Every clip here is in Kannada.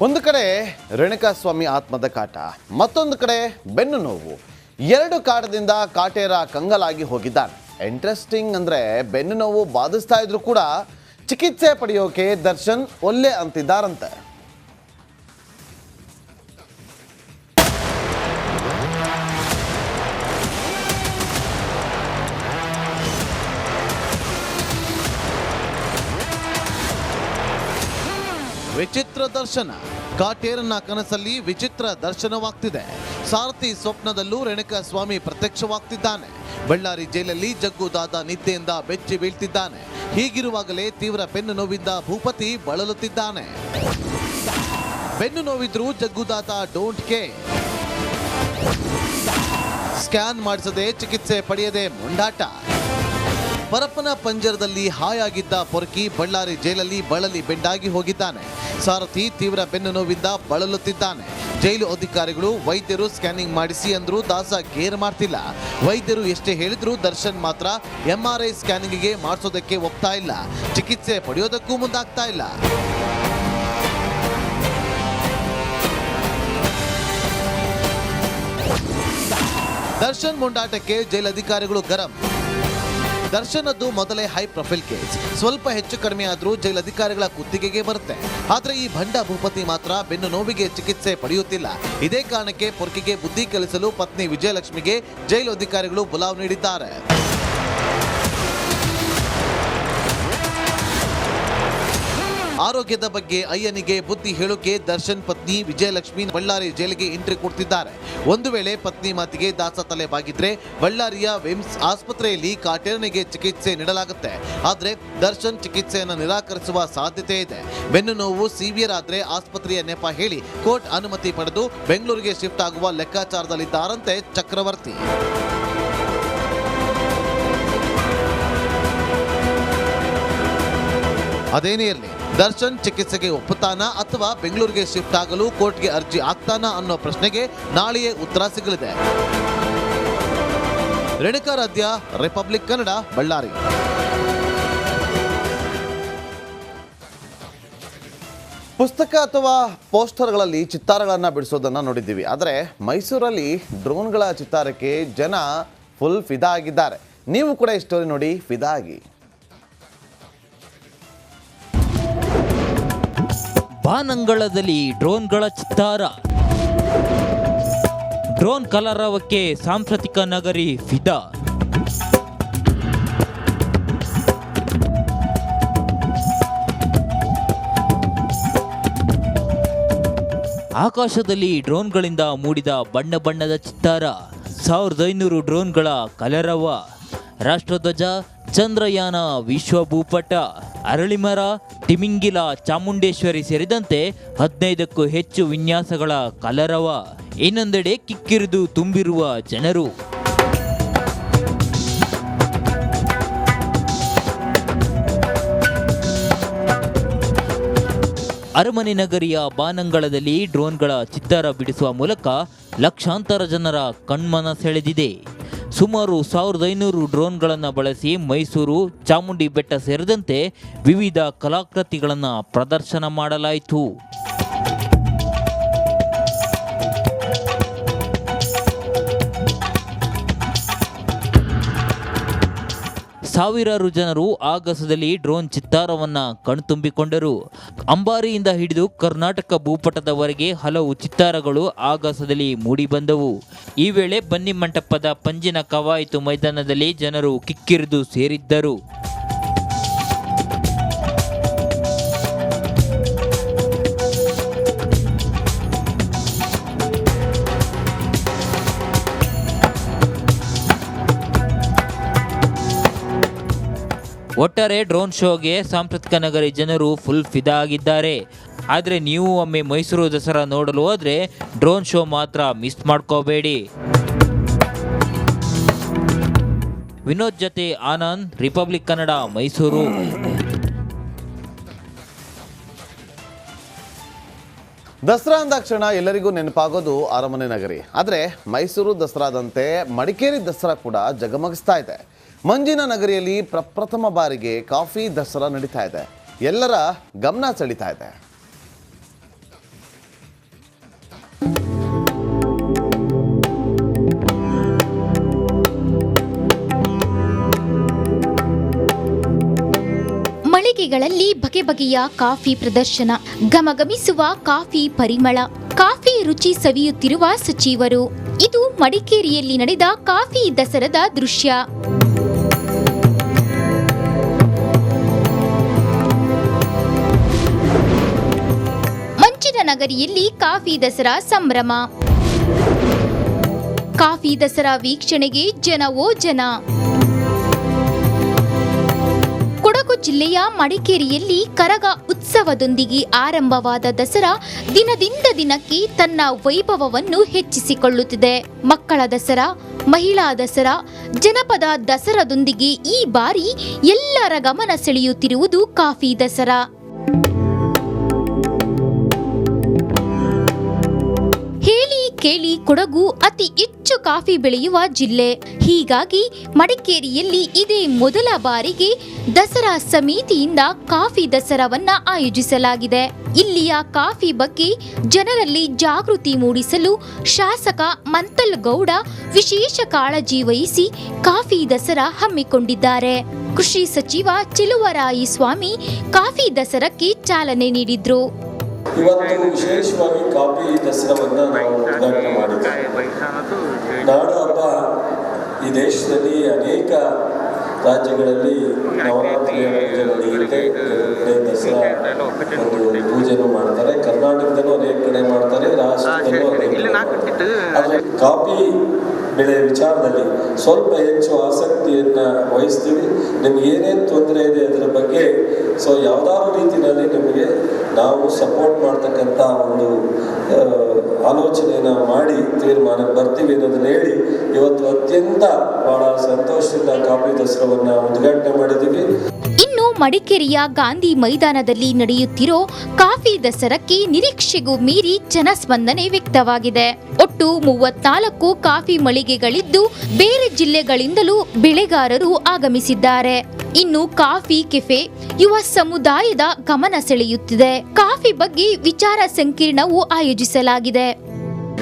ಒಂದು ಕಡೆ ರೇಣುಕಾಸ್ವಾಮಿ ಆತ್ಮದ ಕಾಟ, ಮತ್ತೊಂದು ಕಡೆ ಬೆನ್ನು ನೋವು. ಎರಡು ಕಾಟದಿಂದ ಕಾಟೇರ ಕಂಗಲಾಗಿ ಹೋಗಿದ್ದಾನೆ. ಇಂಟ್ರೆಸ್ಟಿಂಗ್ ಅಂದರೆ ಬೆನ್ನು ನೋವು ಬಾಧಿಸ್ತಾ ಇದ್ರು ಕೂಡ ಚಿಕಿತ್ಸೆ ಪಡೆಯೋಕೆ ದರ್ಶನ್ ಒಲ್ಲೆ ಅಂತಿದ್ದಾರಂತೆ. ವಿಚಿತ್ರ ದರ್ಶನ. ಕಾಟೇರನ ಕನಸಲ್ಲಿ ವಿಚಿತ್ರ ದರ್ಶನವಾಗ್ತಿದೆ. ಸಾರಥಿ ಸ್ವಪ್ನದಲ್ಲೂ ರೇಣುಕಾಸ್ವಾಮಿ ಪ್ರತ್ಯಕ್ಷವಾಗ್ತಿದ್ದಾನೆ. ಬಳ್ಳಾರಿ ಜೈಲಲ್ಲಿ ಜಗ್ಗು ದಾದ ನಿದ್ದೆಯಿಂದ ಬೆಚ್ಚಿ ಬೀಳ್ತಿದ್ದಾನೆ. ಹೀಗಿರುವಾಗಲೇ ತೀವ್ರ ಬೆನ್ನು ನೋವಿಂದ ಭೂಪತಿ ಬಳಲುತ್ತಿದ್ದಾನೆ. ಬೆನ್ನು ನೋವಿದ್ರೂ ಜಗ್ಗುದಾತ ಡೋಂಟ್ ಕೇರ್. ಸ್ಕ್ಯಾನ್ ಮಾಡಿಸದೆ ಚಿಕಿತ್ಸೆ ಪಡೆಯದೆ ಮೊಂಡಾಟ. ಪರಪ್ಪನ ಪಂಜರದಲ್ಲಿ ಹಾಯಾಗಿದ್ದ ಪೊರ್ಕಿ ಬಳ್ಳಾರಿ ಜೈಲಲ್ಲಿ ಬಳಲಿ ಬೆಂಡಾಗಿ ಹೋಗಿದ್ದಾನೆ. ಸಾರಥಿ ತೀವ್ರ ಬೆನ್ನು ನೋವಿಂದ ಬಳಲುತ್ತಿದ್ದಾನೆ. ಜೈಲು ಅಧಿಕಾರಿಗಳು ವೈದ್ಯರು ಸ್ಕ್ಯಾನಿಂಗ್ ಮಾಡಿಸಿ ಅಂದ್ರೂ ದಾಸ ಕೇರ್ ಮಾಡ್ತಿಲ್ಲ. ವೈದ್ಯರು ಎಷ್ಟೇ ಹೇಳಿದ್ರು ದರ್ಶನ್ ಮಾತ್ರ MRI ಸ್ಕ್ಯಾನಿಂಗ್ಗೆ ಮಾಡಿಸೋದಕ್ಕೆ ಒಪ್ತಾ ಇಲ್ಲ. ಚಿಕಿತ್ಸೆ ಪಡೆಯೋದಕ್ಕೂ ಮುಂದಾಗ್ತಾ ಇಲ್ಲ. ದರ್ಶನ್ ಮೊಂಡಾಟಕ್ಕೆ ಜೈಲಧಿಕಾರಿಗಳು ಗರಂ. ದರ್ಶನದ್ದು ಮೊದಲೇ ಹೈ ಪ್ರೊಫೈಲ್ ಕೇಸ್. ಸ್ವಲ್ಪ ಹೆಚ್ಚು ಕಡಿಮೆ ಆದರೂ ಜೈಲಧಿಕಾರಿಗಳ ಕುತ್ತಿಗೆಗೆ ಬರುತ್ತೆ. ಆದರೆ ಈ ಭಂಡ ಭೂಪತಿ ಮಾತ್ರ ಬೆನ್ನು ನೋವಿಗೆ ಚಿಕಿತ್ಸೆ ಪಡೆಯುತ್ತಿಲ್ಲ. ಇದೇ ಕಾರಣಕ್ಕೆ ಪೊರ್ಕಿಗೆ ಬುದ್ಧಿ ಕಲಿಸಲು ಪತ್ನಿ ವಿಜಯಲಕ್ಷ್ಮಿಗೆ ಜೈಲು ಅಧಿಕಾರಿಗಳು ಬುಲಾವ್ ನೀಡಿದ್ದಾರೆ. ಆರೋಗ್ಯದ ಬಗ್ಗೆ ಅಯ್ಯನಿಗೆ ಬುದ್ಧಿ ಹೇಳೋಕೆ ದರ್ಶನ್ ಪತ್ನಿ ವಿಜಯಲಕ್ಷ್ಮಿ ಬಳ್ಳಾರಿ ಜೈಲಿಗೆ ಎಂಟ್ರಿ ಕೊಡ್ತಿದ್ದಾರೆ. ಒಂದು ವೇಳೆ ಪತ್ನಿ ಮಾತಿಗೆ ದಾಸ ತಲೆ ಬಾಗಿದ್ರೆ ಬಳ್ಳಾರಿಯ ವಿಮ್ಸ್ ಆಸ್ಪತ್ರೆಯಲ್ಲಿ ಕಾಟೇರನಿಗೆ ಚಿಕಿತ್ಸೆ ನೀಡಲಾಗುತ್ತೆ. ಆದರೆ ದರ್ಶನ್ ಚಿಕಿತ್ಸೆಯನ್ನು ನಿರಾಕರಿಸುವ ಸಾಧ್ಯತೆ ಇದೆ. ಬೆನ್ನು ನೋವು ಸಿವಿಯರ್ ಆದ್ರೆ ಆಸ್ಪತ್ರೆಯ ನೆಪ ಹೇಳಿ ಕೋರ್ಟ್ ಅನುಮತಿ ಪಡೆದು ಬೆಂಗಳೂರಿಗೆ ಶಿಫ್ಟ್ ಆಗುವ ಲೆಕ್ಕಾಚಾರದಲ್ಲಿದ್ದಾರಂತೆ ಚಕ್ರವರ್ತಿ. ಅದೇನೇ ಇರಲಿ, ದರ್ಶನ್ ಚಿಕಿತ್ಸೆಗೆ ಒಪ್ಪುತ್ತಾನಾ ಅಥವಾ ಬೆಂಗಳೂರಿಗೆ ಶಿಫ್ಟ್ ಆಗಲು ಕೋರ್ಟ್ಗೆ ಅರ್ಜಿ ಆಗ್ತಾನಾ ಅನ್ನೋ ಪ್ರಶ್ನೆಗೆ ನಾಳೆಯೇ ಉತ್ತರ ಸಿಗಲಿದೆ. ರೇಣುಕಾರಾಧ್ಯ, ರಿಪಬ್ಲಿಕ್ ಕನ್ನಡ, ಬಳ್ಳಾರಿ. ಪುಸ್ತಕ ಅಥವಾ ಪೋಸ್ಟರ್ಗಳಲ್ಲಿ ಚಿತ್ತಾರಗಳನ್ನು ಬಿಡಿಸೋದನ್ನು ನೋಡಿದ್ದೀವಿ. ಆದರೆ ಮೈಸೂರಲ್ಲಿ ಡ್ರೋನ್ಗಳ ಚಿತ್ತಾರಕ್ಕೆ ಜನ ಫುಲ್ ಫಿದಾ ಆಗಿದ್ದಾರೆ. ನೀವು ಕೂಡ ಈ ಸ್ಟೋರಿ ನೋಡಿ ಫಿದಾ ಆಗಿ. ಬಾನಂಗಳದಲ್ಲಿ ಡ್ರೋನ್ಗಳ ಚಿತ್ತಾರ. ಡ್ರೋನ್ ಕಲರವಕ್ಕೆ ಸಾಂಸ್ಕೃತಿಕ ನಗರಿ ಫಿದಾ. ಆಕಾಶದಲ್ಲಿ ಡ್ರೋನ್ಗಳಿಂದ ಮೂಡಿದ ಬಣ್ಣ ಬಣ್ಣದ ಚಿತ್ತಾರ. 1500 ಡ್ರೋನ್ಗಳ ಕಲರವ. ರಾಷ್ಟ್ರಧ್ವಜ, ಚಂದ್ರಯಾನ, ವಿಶ್ವ ಭೂಪಟ, ಅರಳಿಮರ, ತಿಮಿಂಗಿಲ, ಚಾಮುಂಡೇಶ್ವರಿ ಸೇರಿದಂತೆ 15ಕ್ಕೂ ಹೆಚ್ಚು ವಿನ್ಯಾಸಗಳ ಕಲರವ. ಇನ್ನೊಂದೆಡೆ ಕಿಕ್ಕಿರಿದು ತುಂಬಿರುವ ಜನರು. ಅರಮನೆ ನಗರಿಯ ಬಾನಂಗಳದಲ್ಲಿ ಡ್ರೋನ್ಗಳ ಚಿತ್ತಾರ ಬಿಡಿಸುವ ಮೂಲಕ ಲಕ್ಷಾಂತರ ಜನರ ಕಣ್ಮನ ಸೆಳೆದಿದೆ. ಸುಮಾರು 1500 ಡ್ರೋನ್ಗಳನ್ನು ಬಳಸಿ ಮೈಸೂರು, ಚಾಮುಂಡಿ ಬೆಟ್ಟ ಸೇರಿದಂತೆ ವಿವಿಧ ಕಲಾಕೃತಿಗಳನ್ನು ಪ್ರದರ್ಶನ ಮಾಡಲಾಯಿತು. ಸಾವಿರಾರು ಜನರು ಆಗಸದಲ್ಲಿ ಡ್ರೋನ್ ಚಿತ್ತಾರವನ್ನು ಕಣ್ತುಂಬಿಕೊಂಡರು. ಅಂಬಾರಿಯಿಂದ ಹಿಡಿದು ಕರ್ನಾಟಕ ಭೂಪಟದವರೆಗೆ ಹಲವು ಚಿತ್ತಾರಗಳು ಆಗಸದಲ್ಲಿ ಮೂಡಿಬಂದವು. ಈ ವೇಳೆ ಬನ್ನಿ ಮಂಟಪದ ಪಂಜಿನ ಕವಾಯತು ಮೈದಾನದಲ್ಲಿ ಜನರು ಕಿಕ್ಕಿರಿದು ಸೇರಿದ್ದರು. ಒಟ್ಟಾರೆ ಡ್ರೋನ್ ಶೋಗೆ ಸಾಂಸ್ಕೃತಿಕ ನಗರಿ ಜನರು ಫುಲ್ ಫಿದಾ ಆಗಿದ್ದಾರೆ. ಆದರೆ ನೀವು ಒಮ್ಮೆ ಮೈಸೂರು ದಸರಾ ನೋಡಲು ಹೋದರೆ ಡ್ರೋನ್ ಶೋ ಮಾತ್ರ ಮಿಸ್ ಮಾಡ್ಕೋಬೇಡಿ. ವಿನೋದ್ ಜೊತೆ ಆನಂದ್, ರಿಪಬ್ಲಿಕ್ ಕನ್ನಡ, ಮೈಸೂರು. ದಸರಾ ಅಂದಾಕ್ಷಣ ಎಲ್ಲರಿಗೂ ನೆನಪಾಗೋದು ಅರಮನೆ ನಗರಿ. ಆದರೆ ಮೈಸೂರು ದಸರಾದಂತೆ ಮಡಿಕೇರಿ ದಸರಾ ಕೂಡ ಜಗಮಗಿಸ್ತಾ ಇದೆ. ಮಂಜಿನ ನಗರಿಯಲ್ಲಿ ಪ್ರಪ್ರಥಮ ಬಾರಿಗೆ ಕಾಫಿ ದಸರಾ ನಡೀತಾ ಇದೆ. ಎಲ್ಲರ ಗಮನ ಸೆಳೀತಾ ಇದೆ. ಅಂಗಡಿಗಳಲ್ಲಿ ಬಗೆ ಬಗೆಯ ಕಾಫಿ ಪ್ರದರ್ಶನ, ಘಮಘಮಿಸುವ ಕಾಫಿ ಪರಿಮಳ, ಕಾಫಿ ರುಚಿ ಸವಿಯುತ್ತಿರುವ ಸಚಿವರು. ಇದು ಮಡಿಕೇರಿಯಲ್ಲಿ ನಡೆದ ಕಾಫಿ ದಸರಾದ ದೃಶ್ಯ. ಮಂಚಿನ ನಗರಿಯಲ್ಲಿ ಕಾಫಿ ದಸರಾ ಸಂಭ್ರಮ. ಕಾಫಿ ದಸರಾ ವೀಕ್ಷಣೆಗೆ ಜನವೋ ಜನ. ಕೊಡಗು ಜಿಲ್ಲೆಯ ಮಡಿಕೇರಿಯಲ್ಲಿ ಕರಗ ಉತ್ಸವದೊಂದಿಗೆ ಆರಂಭವಾದ ದಸರಾ ದಿನದಿಂದ ದಿನಕ್ಕೆ ತನ್ನ ವೈಭವವನ್ನು ಹೆಚ್ಚಿಸಿಕೊಳ್ಳುತ್ತಿದೆ. ಮಕ್ಕಳ ದಸರಾ, ಮಹಿಳಾ ದಸರಾ, ಜನಪದ ದಸರಾದೊಂದಿಗೆ ಈ ಬಾರಿ ಎಲ್ಲರ ಗಮನ ಸೆಳೆಯುತ್ತಿರುವುದು ಕಾಫಿ ದಸರಾ. ಹೇಳಿ ಕೇಳಿ ಕೊಡಗು ಅತಿ ಹೆಚ್ಚು ಕಾಫಿ ಬೆಳೆಯುವ ಜಿಲ್ಲೆ. ಹೀಗಾಗಿ ಮಡಿಕೇರಿಯಲ್ಲಿ ಇದೇ ಮೊದಲ ಬಾರಿಗೆ ದಸರಾ ಸಮಿತಿಯಿಂದ ಕಾಫಿ ದಸರಾವನ್ನ ಆಯೋಜಿಸಲಾಗಿದೆ. ಇಲ್ಲಿಯ ಕಾಫಿ ಬಗ್ಗೆ ಜನರಲ್ಲಿ ಜಾಗೃತಿ ಮೂಡಿಸಲು ಶಾಸಕ ಮಂತಲ್ ಗೌಡ ವಿಶೇಷ ಕಾಳಜಿ ವಹಿಸಿ ಕಾಫಿ ದಸರಾ ಹಮ್ಮಿಕೊಂಡಿದ್ದಾರೆ. ಕೃಷಿ ಸಚಿವ ಚೆಲುವರಾಯಸ್ವಾಮಿ ಕಾಫಿ ದಸರಾಕ್ಕೆ ಚಾಲನೆ ನೀಡಿದ್ರು. ಇವತ್ತು ವಿಶೇಷವಾಗಿ ಕಾಫಿ ದಸರಾವನ್ನು ನಾವು ಉದ್ಘಾಟನೆ ಮಾಡಿದ್ದೇವೆ. ನಾಡ ಹಬ್ಬ ಈ ದೇಶದಲ್ಲಿ ಅನೇಕ ರಾಜ್ಯಗಳಲ್ಲಿ ನವರಾತ್ರಿಯ ನಡೆಯುತ್ತೆ. ದಸರಾ ಒಂದು ಪೂಜೆನೂ ಮಾಡ್ತಾರೆ. ಕರ್ನಾಟಕದಲ್ಲೂ ಅನೇಕ ಕಡೆ ಮಾಡ್ತಾರೆ, ರಾಷ್ಟ್ರದಲ್ಲೂ ಆದರೆ ಕಾಫಿ ಬೆಳೆ ವಿಚಾರದಲ್ಲಿ ಸ್ವಲ್ಪ ಹೆಚ್ಚು ಆಸಕ್ತಿಯನ್ನು ವಹಿಸ್ತೀವಿ. ನಿಮ್ಗೆ ಏನೇನು ತೊಂದರೆ ಇದೆ ಅದರ ಬಗ್ಗೆ ಯಾವುದಾದ್ರು ರೀತಿಯಲ್ಲಿ ನಿಮಗೆ ನಾವು ಸಪೋರ್ಟ್ ಮಾಡ್ತಕ್ಕಂಥ ಒಂದು ಆಲೋಚನೆಯನ್ನು ಮಾಡಿ ತೀರ್ಮಾನಕ್ಕೆ ಬರ್ತೀವಿ ಅನ್ನೋದನ್ನ ಹೇಳಿ ಇವತ್ತು ಅತ್ಯಂತ ಬಹಳ ಸಂತೋಷದಿಂದ ಕಾಫಿ ದಸರಾವನ್ನು ಉದ್ಘಾಟನೆ ಮಾಡಿದ್ದೀವಿ. ಇನ್ನು ಮಡಿಕೇರಿಯ ಗಾಂಧಿ ಮೈದಾನದಲ್ಲಿ ನಡೆಯುತ್ತಿರೋ ಕಾಫಿ ದಸರಾಕ್ಕೆ ನಿರೀಕ್ಷೆಗೂ ಮೀರಿ ಜನಸ್ಪಂದನೆ ವ್ಯಕ್ತವಾಗಿದೆ. ಒಟ್ಟು 34 ಕಾಫಿ ಮಳಿಗೆಗಳಿದ್ದು ಬೇರೆ ಜಿಲ್ಲೆಗಳಿಂದಲೂ ಬೆಳೆಗಾರರು ಆಗಮಿಸಿದ್ದಾರೆ. ಇನ್ನು ಕಾಫಿ ಕೆಫೆ ಯುವ ಸಮುದಾಯದ ಗಮನ ಸೆಳೆಯುತ್ತಿದೆ. ಕಾಫಿ ಬಗ್ಗೆ ವಿಚಾರ ಸಂಕಿರಣವೂ ಆಯೋಜಿಸಲಾಗಿದೆ.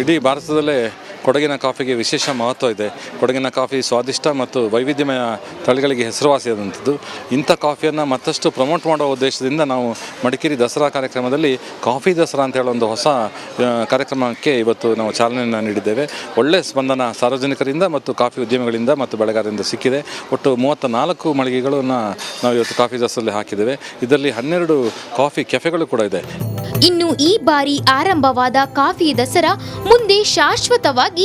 ಇಡೀ ಭಾರತದಲ್ಲೇ ಕೊಡಗಿನ ಕಾಫಿಗೆ ವಿಶೇಷ ಮಹತ್ವ ಇದೆ. ಕೊಡಗಿನ ಕಾಫಿ ಸ್ವಾದಿಷ್ಟ ಮತ್ತು ವೈವಿಧ್ಯಮಯ ತಳಿಗಳಿಗೆ ಹೆಸರುವಾಸಿಯಾದಂಥದ್ದು. ಇಂಥ ಕಾಫಿಯನ್ನು ಮತ್ತಷ್ಟು ಪ್ರಮೋಟ್ ಮಾಡೋ ಉದ್ದೇಶದಿಂದ ನಾವು ಮಡಿಕೇರಿ ದಸರಾ ಕಾರ್ಯಕ್ರಮದಲ್ಲಿ ಕಾಫಿ ದಸರಾ ಅಂತ ಹೇಳೋ ಒಂದು ಹೊಸ ಕಾರ್ಯಕ್ರಮಕ್ಕೆ ಇವತ್ತು ನಾವು ಚಾಲನೆಯನ್ನು ನೀಡಿದ್ದೇವೆ. ಒಳ್ಳೆಯ ಸ್ಪಂದನ ಸಾರ್ವಜನಿಕರಿಂದ ಮತ್ತು ಕಾಫಿ ಉದ್ಯಮಿಗಳಿಂದ ಮತ್ತು ಬೆಳೆಗಾರರಿಂದ ಸಿಕ್ಕಿದೆ. ಒಟ್ಟು 34 ಮಳಿಗೆಗಳನ್ನು ನಾವು ಇವತ್ತು ಕಾಫಿ ದಸರಲ್ಲಿ ಹಾಕಿದ್ದೇವೆ. ಇದರಲ್ಲಿ 12 ಕಾಫಿ ಕೆಫೆಗಳು ಕೂಡ ಇದೆ. ಇನ್ನು ಈ ಬಾರಿ ಆರಂಭವಾದ ಕಾಫಿ ದಸರಾ ಮುಂದೆ ಶಾಶ್ವತವಾಗಿ